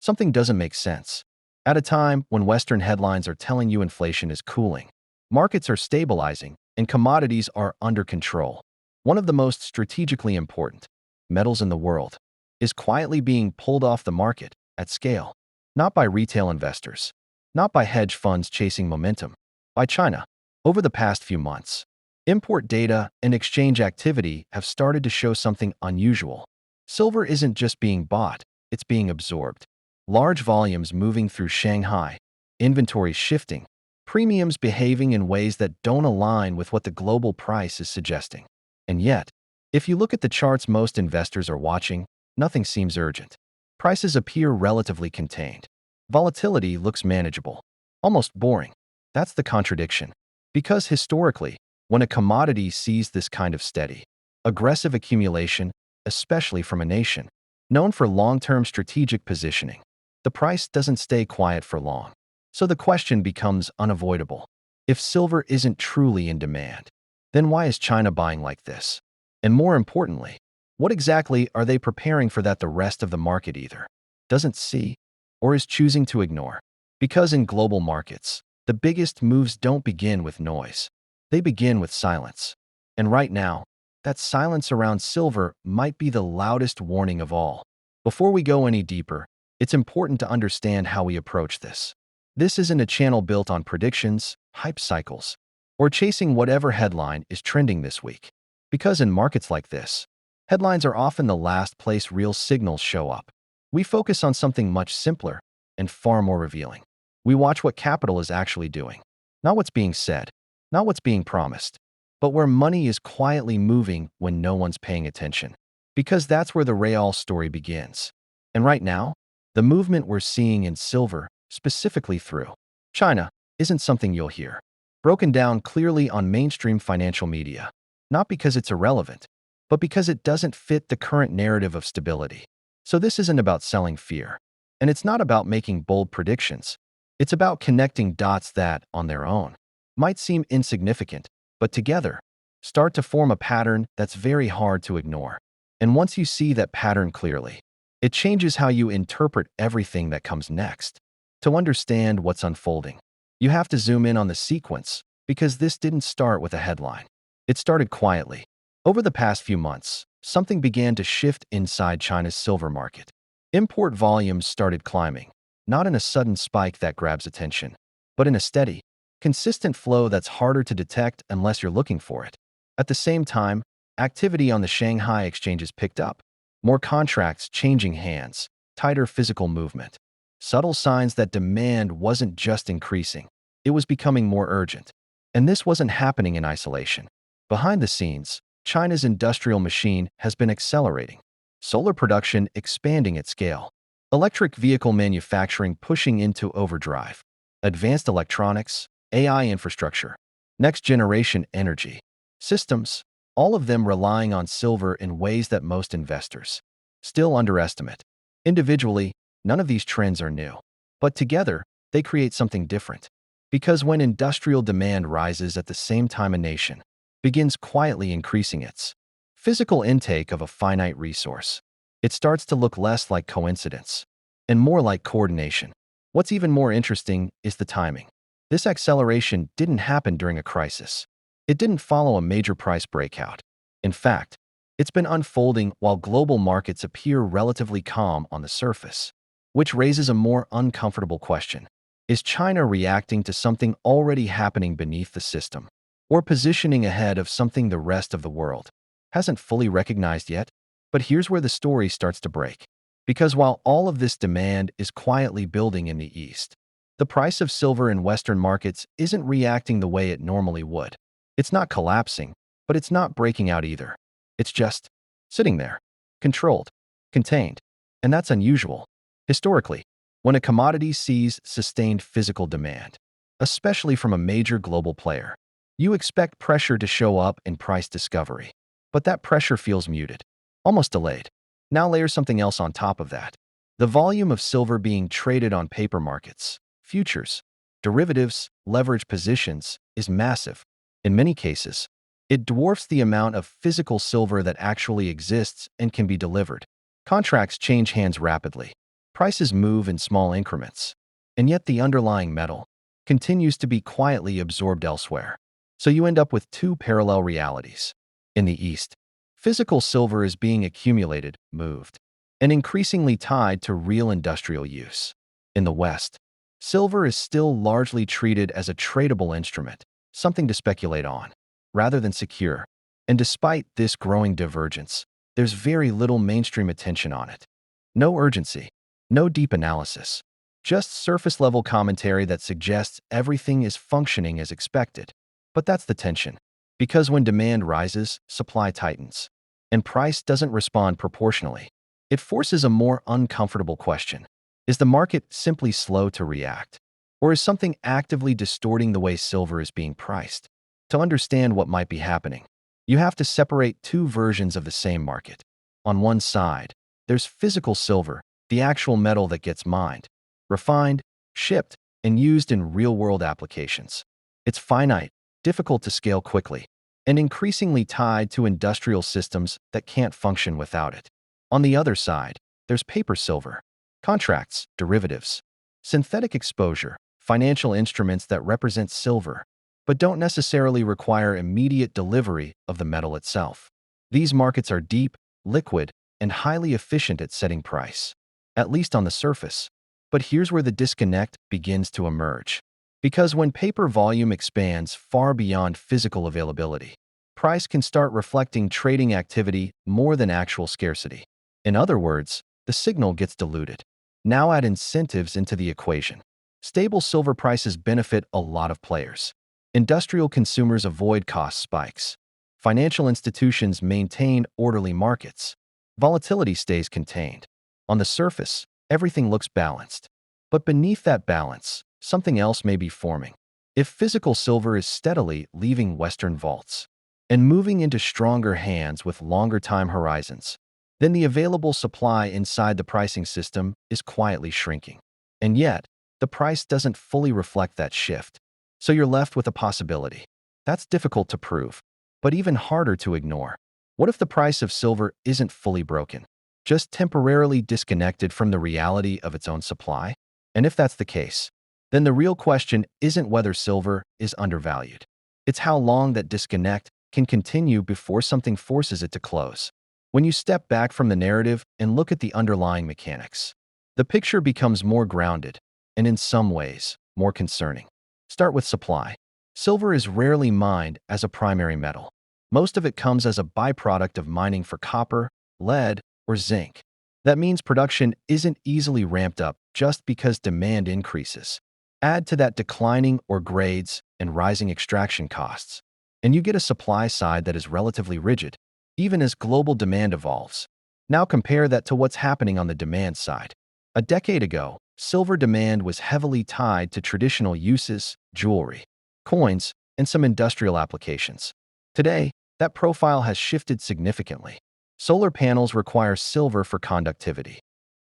Something doesn't make sense. At a time when Western headlines are telling you inflation is cooling, markets are stabilizing, and commodities are under control, one of the most strategically important metals in the world is quietly being pulled off the market at scale, not by retail investors, not by hedge funds chasing momentum, by China. Over the past few months, import data and exchange activity have started to show something unusual. Silver isn't just being bought, it's being absorbed. Large volumes moving through Shanghai, inventories shifting, premiums behaving in ways that don't align with what the global price is suggesting. And yet, if you look at the charts most investors are watching, nothing seems urgent. Prices appear relatively contained. Volatility looks manageable, almost boring. That's the contradiction. Because historically, when a commodity sees this kind of steady, aggressive accumulation, especially from a nation known for long-term strategic positioning, the price doesn't stay quiet for long. So the question becomes unavoidable. If silver isn't truly in demand, then why is China buying like this? And more importantly, what exactly are they preparing for that the rest of the market either doesn't see or is choosing to ignore? Because in global markets, the biggest moves don't begin with noise. They begin with silence. And right now, that silence around silver might be the loudest warning of all. Before we go any deeper, it's important to understand how we approach this. This isn't a channel built on predictions, hype cycles, or chasing whatever headline is trending this week. Because in markets like this, headlines are often the last place real signals show up. We focus on something much simpler and far more revealing. We watch what capital is actually doing, not what's being said, not what's being promised, but where money is quietly moving when no one's paying attention. Because that's where the real story begins. And right now, the movement we're seeing in silver, specifically through China, isn't something you'll hear broken down clearly on mainstream financial media, not because it's irrelevant, but because it doesn't fit the current narrative of stability. So this isn't about selling fear, and it's not about making bold predictions. It's about connecting dots that, on their own, might seem insignificant, but together, start to form a pattern that's very hard to ignore. And once you see that pattern clearly, it changes how you interpret everything that comes next. To understand what's unfolding, you have to zoom in on the sequence, because this didn't start with a headline. It started quietly. Over the past few months, something began to shift inside China's silver market. Import volumes started climbing, not in a sudden spike that grabs attention, but in a steady, consistent flow that's harder to detect unless you're looking for it. At the same time, activity on the Shanghai exchanges picked up. More contracts changing hands, tighter physical movement. Subtle signs that demand wasn't just increasing, it was becoming more urgent. And this wasn't happening in isolation. Behind the scenes, China's industrial machine has been accelerating. Solar production expanding at scale. Electric vehicle manufacturing pushing into overdrive. Advanced electronics, AI infrastructure, next-generation energy systems, all of them relying on silver in ways that most investors still underestimate. Individually, none of these trends are new, but together, they create something different. Because when industrial demand rises at the same time a nation begins quietly increasing its physical intake of a finite resource, it starts to look less like coincidence and more like coordination. What's even more interesting is the timing. This acceleration didn't happen during a crisis. It didn't follow a major price breakout. In fact, it's been unfolding while global markets appear relatively calm on the surface, which raises a more uncomfortable question. Is China reacting to something already happening beneath the system, or positioning ahead of something the rest of the world hasn't fully recognized yet? But here's where the story starts to break. Because while all of this demand is quietly building in the East, the price of silver in Western markets isn't reacting the way it normally would. It's not collapsing, but it's not breaking out either. It's just sitting there, controlled, contained. And that's unusual. Historically, when a commodity sees sustained physical demand, especially from a major global player, you expect pressure to show up in price discovery. But that pressure feels muted, almost delayed. Now layer something else on top of that. The volume of silver being traded on paper markets, futures, derivatives, leverage positions, is massive. In many cases, it dwarfs the amount of physical silver that actually exists and can be delivered. Contracts change hands rapidly. Prices move in small increments, and yet the underlying metal continues to be quietly absorbed elsewhere. So you end up with two parallel realities. In the East, physical silver is being accumulated, moved, and increasingly tied to real industrial use. In the West, silver is still largely treated as a tradable instrument, something to speculate on, rather than secure. And despite this growing divergence, there's very little mainstream attention on it. No urgency, no deep analysis, just surface-level commentary that suggests everything is functioning as expected. But that's the tension. Because when demand rises, supply tightens, and price doesn't respond proportionally. It forces a more uncomfortable question. Is the market simply slow to react? Or is something actively distorting the way silver is being priced? To understand what might be happening, you have to separate two versions of the same market. On one side, there's physical silver, the actual metal that gets mined, refined, shipped, and used in real-world applications. It's finite, difficult to scale quickly, and increasingly tied to industrial systems that can't function without it. On the other side, there's paper silver, contracts, derivatives, synthetic exposure, financial instruments that represent silver, but don't necessarily require immediate delivery of the metal itself. These markets are deep, liquid, and highly efficient at setting price, at least on the surface. But here's where the disconnect begins to emerge. Because when paper volume expands far beyond physical availability, price can start reflecting trading activity more than actual scarcity. In other words, the signal gets diluted. Now add incentives into the equation. Stable silver prices benefit a lot of players. Industrial consumers avoid cost spikes. Financial institutions maintain orderly markets. Volatility stays contained. On the surface, everything looks balanced. But beneath that balance, something else may be forming. If physical silver is steadily leaving Western vaults and moving into stronger hands with longer time horizons, then the available supply inside the pricing system is quietly shrinking. And yet, the price doesn't fully reflect that shift. So you're left with a possibility. That's difficult to prove, but even harder to ignore. What if the price of silver isn't fully broken, just temporarily disconnected from the reality of its own supply? And if that's the case, then the real question isn't whether silver is undervalued. It's how long that disconnect can continue before something forces it to close. When you step back from the narrative and look at the underlying mechanics, the picture becomes more grounded and, in some ways, more concerning. Start with supply. Silver is rarely mined as a primary metal. Most of it comes as a byproduct of mining for copper, lead, or zinc. That means production isn't easily ramped up just because demand increases. Add to that declining ore grades and rising extraction costs, and you get a supply side that is relatively rigid, even as global demand evolves. Now compare that to what's happening on the demand side. A decade ago, silver demand was heavily tied to traditional uses, jewelry, coins, and some industrial applications. Today, that profile has shifted significantly. Solar panels require silver for conductivity.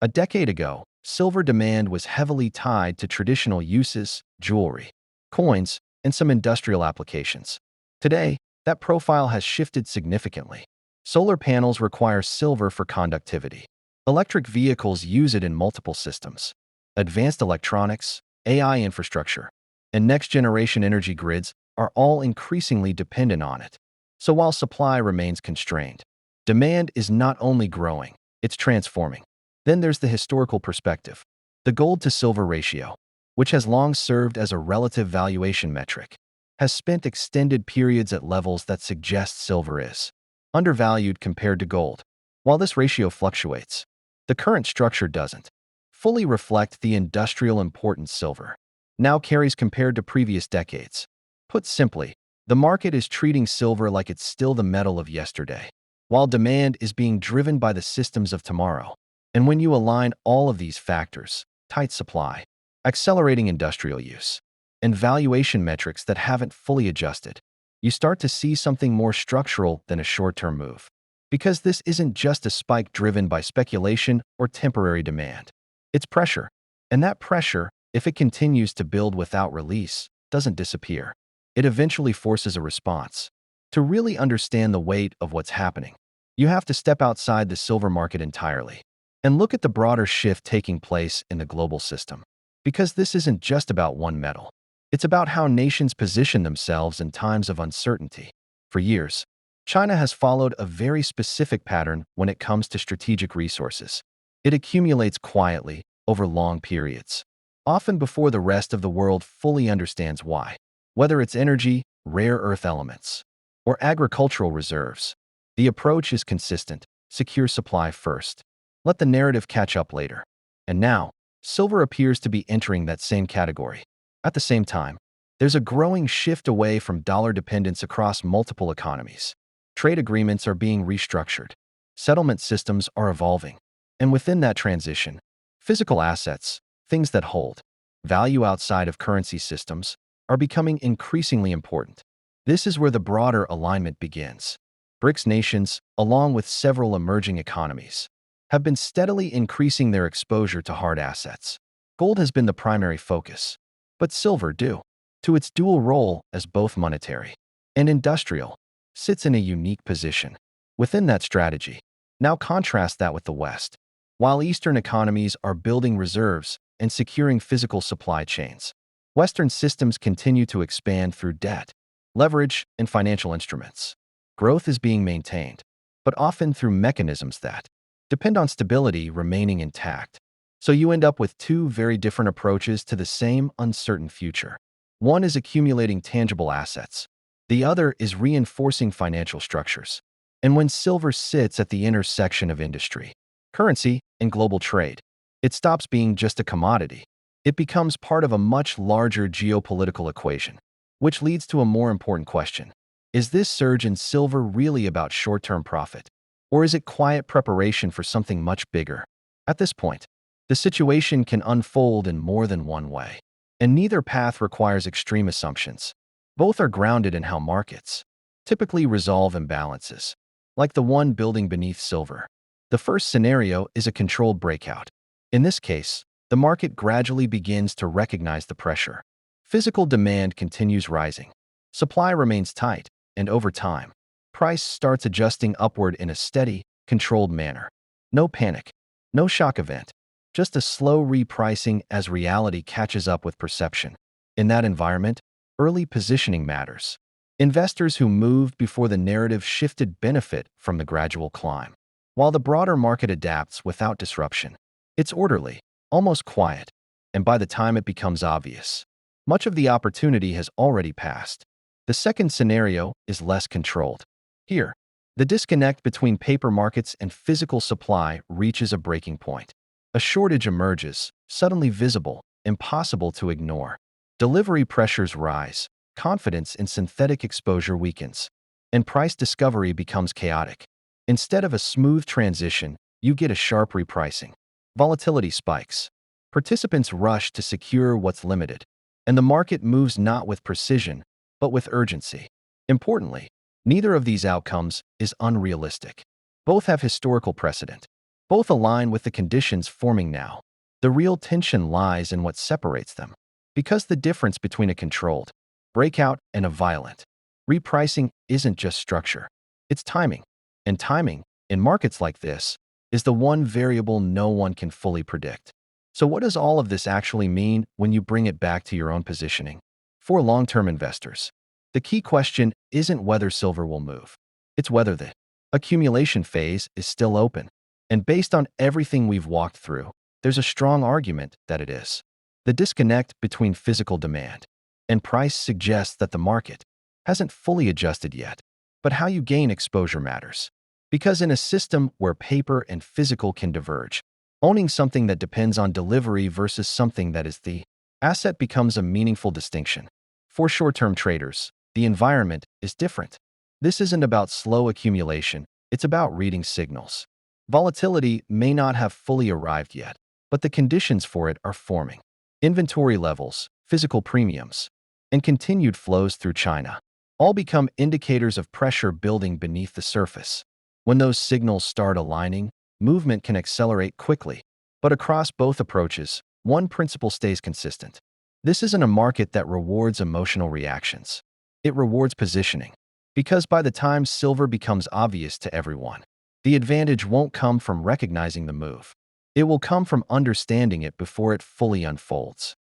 A decade ago, silver demand was heavily tied to traditional uses, jewelry, coins, and some industrial applications. Today, that profile has shifted significantly. Solar panels require silver for conductivity. Electric vehicles use it in multiple systems. Advanced electronics, AI infrastructure, and next-generation energy grids are all increasingly dependent on it. So while supply remains constrained, demand is not only growing, it's transforming. Then there's the historical perspective. The gold-to-silver ratio, which has long served as a relative valuation metric, has spent extended periods at levels that suggest silver is undervalued compared to gold. While this ratio fluctuates, the current structure doesn't fully reflect the industrial importance silver now carries compared to previous decades. Put simply, the market is treating silver like it's still the metal of yesterday, while demand is being driven by the systems of tomorrow. And when you align all of these factors, tight supply, accelerating industrial use, and valuation metrics that haven't fully adjusted, you start to see something more structural than a short-term move. Because this isn't just a spike driven by speculation or temporary demand. It's pressure. And that pressure, if it continues to build without release, doesn't disappear. It eventually forces a response. To really understand the weight of what's happening, you have to step outside the silver market entirely and look at the broader shift taking place in the global system. Because this isn't just about one metal. It's about how nations position themselves in times of uncertainty. For years, China has followed a very specific pattern when it comes to strategic resources. It accumulates quietly over long periods, often before the rest of the world fully understands why. Whether it's energy, rare earth elements, or agricultural reserves, the approach is consistent: secure supply first. Let the narrative catch up later. And now, silver appears to be entering that same category. At the same time, there's a growing shift away from dollar dependence across multiple economies. Trade agreements are being restructured. Settlement systems are evolving. And within that transition, physical assets, things that hold value outside of currency systems, are becoming increasingly important. This is where the broader alignment begins. BRICS nations, along with several emerging economies, have been steadily increasing their exposure to hard assets. Gold has been the primary focus, but silver, due to its dual role as both monetary and industrial, sits in a unique position within that strategy. Now contrast that with the West. While Eastern economies are building reserves and securing physical supply chains, Western systems continue to expand through debt, leverage, and financial instruments. Growth is being maintained, but often through mechanisms that depend on stability remaining intact. So you end up with two very different approaches to the same uncertain future. One is accumulating tangible assets. The other is reinforcing financial structures. And when silver sits at the intersection of industry, currency, and global trade, it stops being just a commodity. It becomes part of a much larger geopolitical equation, which leads to a more important question. Is this surge in silver really about short-term profit? Or is it quiet preparation for something much bigger? At this point, the situation can unfold in more than one way, and neither path requires extreme assumptions. Both are grounded in how markets typically resolve imbalances, like the one building beneath silver. The first scenario is a controlled breakout. In this case, the market gradually begins to recognize the pressure. Physical demand continues rising. Supply remains tight, and over time, price starts adjusting upward in a steady, controlled manner. No panic, no shock event, just a slow repricing as reality catches up with perception. In that environment, early positioning matters. Investors who moved before the narrative shifted benefit from the gradual climb, while the broader market adapts without disruption. It's orderly, almost quiet, and by the time it becomes obvious, much of the opportunity has already passed. The second scenario is less controlled. Here, the disconnect between paper markets and physical supply reaches a breaking point. A shortage emerges, suddenly visible, impossible to ignore. Delivery pressures rise, confidence in synthetic exposure weakens, and price discovery becomes chaotic. Instead of a smooth transition, you get a sharp repricing. Volatility spikes. Participants rush to secure what's limited, and the market moves not with precision, but with urgency. Importantly, neither of these outcomes is unrealistic. Both have historical precedent. Both align with the conditions forming now. The real tension lies in what separates them, because the difference between a controlled breakout and a violent repricing isn't just structure, it's timing. And timing, in markets like this, is the one variable no one can fully predict. So what does all of this actually mean when you bring it back to your own positioning? For long-term investors, the key question isn't whether silver will move. It's whether the accumulation phase is still open. And based on everything we've walked through, there's a strong argument that it is. The disconnect between physical demand and price suggests that the market hasn't fully adjusted yet. But how you gain exposure matters. Because in a system where paper and physical can diverge, owning something that depends on delivery versus something that is the asset becomes a meaningful distinction. For short-term traders, the environment is different. This isn't about slow accumulation, it's about reading signals. Volatility may not have fully arrived yet, but the conditions for it are forming. Inventory levels, physical premiums, and continued flows through China all become indicators of pressure building beneath the surface. When those signals start aligning, movement can accelerate quickly. But across both approaches, one principle stays consistent. This isn't a market that rewards emotional reactions. It rewards positioning. Because by the time silver becomes obvious to everyone, the advantage won't come from recognizing the move. It will come from understanding it before it fully unfolds.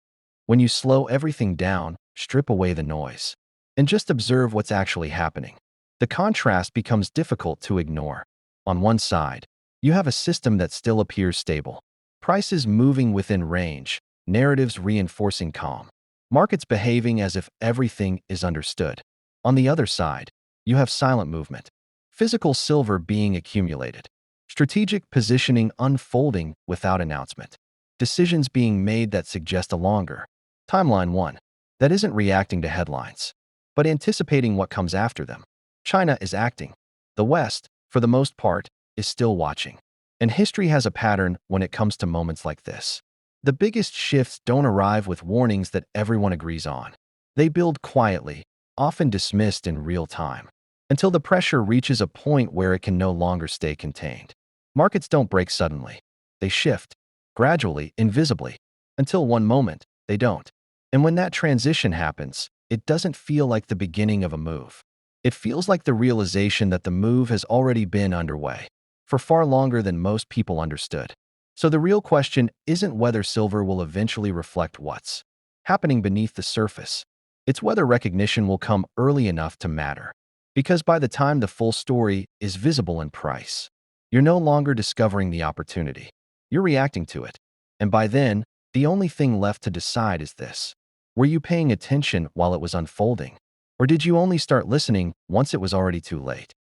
When you slow everything down, strip away the noise, and just observe what's actually happening, the contrast becomes difficult to ignore. On one side, you have a system that still appears stable, prices moving within range, narratives reinforcing calm, markets behaving as if everything is understood. On the other side, you have silent movement, physical silver being accumulated, strategic positioning unfolding without announcement, decisions being made that suggest a longer timeline, one that isn't reacting to headlines, but anticipating what comes after them. China is acting. The West, for the most part, is still watching. And history has a pattern when it comes to moments like this. The biggest shifts don't arrive with warnings that everyone agrees on. They build quietly, often dismissed in real time, until the pressure reaches a point where it can no longer stay contained. Markets don't break suddenly. They shift, gradually, invisibly, until one moment, they don't. And when that transition happens, it doesn't feel like the beginning of a move. It feels like the realization that the move has already been underway for far longer than most people understood. So the real question isn't whether silver will eventually reflect what's happening beneath the surface. It's whether recognition will come early enough to matter. Because by the time the full story is visible in price, you're no longer discovering the opportunity. You're reacting to it. And by then, the only thing left to decide is this: were you paying attention while it was unfolding? Or did you only start listening once it was already too late?